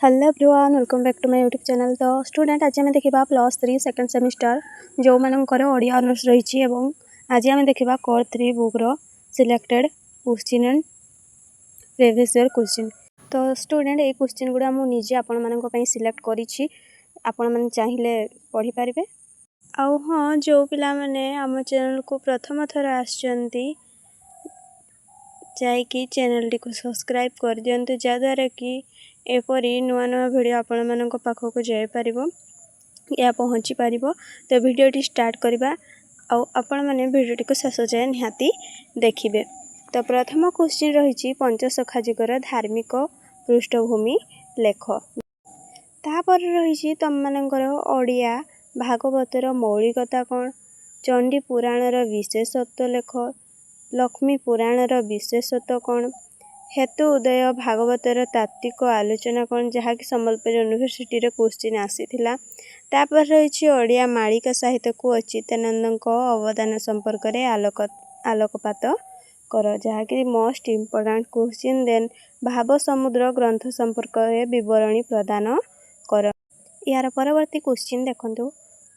Hello everyone welcome back to my YouTube channel. तो student आज आम देखा +3 सेकेंड सेमिस्टर जो मानकर ओडिया ऑनर्स रही आज आम देखा कोर 3 बुक्र selected question and previous year question. तो स्टूडेंट ये क्वेश्चन गुड़ा मुझे आपण मानी सिलेक्ट करी आपण मैंने चाहिए पढ़ी पारे। आउ हाँ जो पिला माने आम चैनल को प्रथम थर आसचंती जाइकी चैनल टी को सब्सक्राइब कर दियंतु जद्वारा कि एपरी नुआ नुआ वीडियो आपण मानक पाखक जाई परिबो या पहुँची पारिबो। तो वीडियोटी स्टार्ट करबा आउ आपण माने वीडियोटी को शेष जाए निहाती देखिबे। तो प्रथम क्वेश्चन रही पंचसखाजिकर धार्मिक पृष्ठभूमि लेख। तापर रही तुम मानकर ओडिया भागवतर मौलिकता कौन, चंडी पुराणर विशेषत्व लेख, लक्ष्मी पुराणर विशेषत्व कौन, हेतु उदय भागवतर तात्विक आलोचना कौन जहाँकि सम्बलपुर यूनिवर्सिटी क्वेश्चन आसीथिला। तापर रही ओडिया मालिका साहित्य को अच्युतानंद अवदान संपर्क में आलोकपात कर जहाँकि मोस्ट इम्पोर्टेंट क्वेश्चन। देन भाव समुद्र ग्रंथ संपर्क में विवरणी प्रदान कर। यार परवर्ती क्वेश्चन देखंतु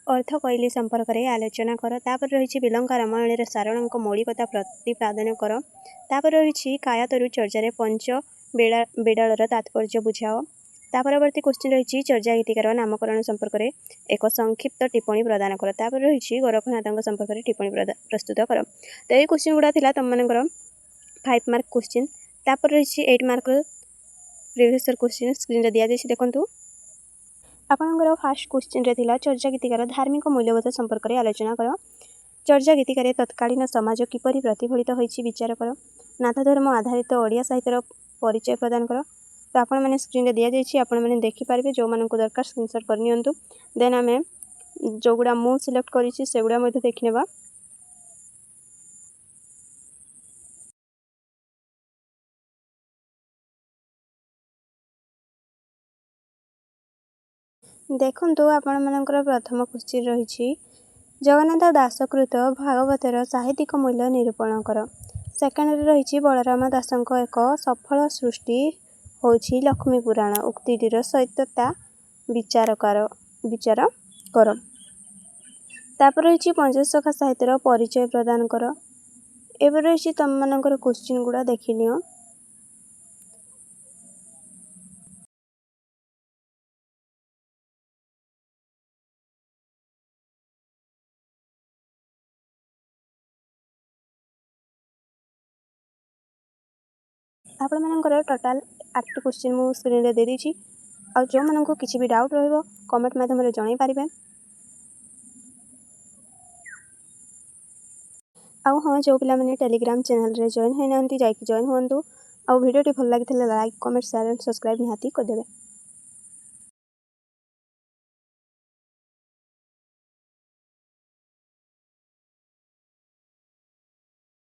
अर्थ कैली संपर्क में आलोचना कर। तापर रही बिलंका रामायण सारण मौलिकता प्रतिपादन कर। तापर रही कायातरु चर्चा पंच बेडालर तात्पर्य बुझाओ। तापरवर्ती क्वेश्चन रही चर्चा गीतिकार नामकरण संपर्क में एक संक्षिप्त टिप्पणी प्रदान कर। तापर रही गोरखनाथ संपर्क में टिप्पणी प्रस्तुत कर। तो ये क्वेश्चन गुड़ा था तुम मानकर 5 मार्क क्वेश्चन। तापर रही 8 mark previous year question screen दिया जाए देखो। आपणकर फास्ट क्वेश्चन रे थिला चर्चा गीतिकार धार्मिक मूल्यबोध संपर्क में आलोचना कर। चर्चा गीतिकार तत्कालीन समाज किपरि प्रतिफलित होइछि विचार कर। नाथ धर्म आधारित ओडिया साहित्यर परिचय प्रदान कर। तो आपण मैंने स्क्रीन दिया जाइए आपण मैंने देखिपारे जो मानक दरकार स्क्रीनशॉट करनी। देन आम जो गुड़ा मु सिलेक्ट करी से गुड़ा देखने। देखंतु आपण मानकर प्रथम क्वेश्चन रही जगन्नाथ दासकृत भागवतर साहित्यिक मूल्य निरूपण कर। सेकेंड रही बलराम दासंक एक सफल सृष्टि होछि लक्ष्मी पुराण उक्तिटीर सत्यता विचार कर। तापर रही पंचसखा साहित्यर परिचय प्रदान कर। एवं रही तुम मानकर क्वेश्चन गुड़ा देखिनियो। आपण मानकर टोटाल 8 क्वेश्चन मु स्क्रीन रे दे दीची। और जो मानक किसी भी डाउट रहिबो कमेंट माध्यम रे जणाई पारिबे। आउ हाँ जो पिला माने टेलीग्राम चैनल रे जॉइन होई नांती जाइकी जॉइन होंतु। आउ वीडियो टी भल लागिथिले like comment share and subscribe निहाती कर देबे।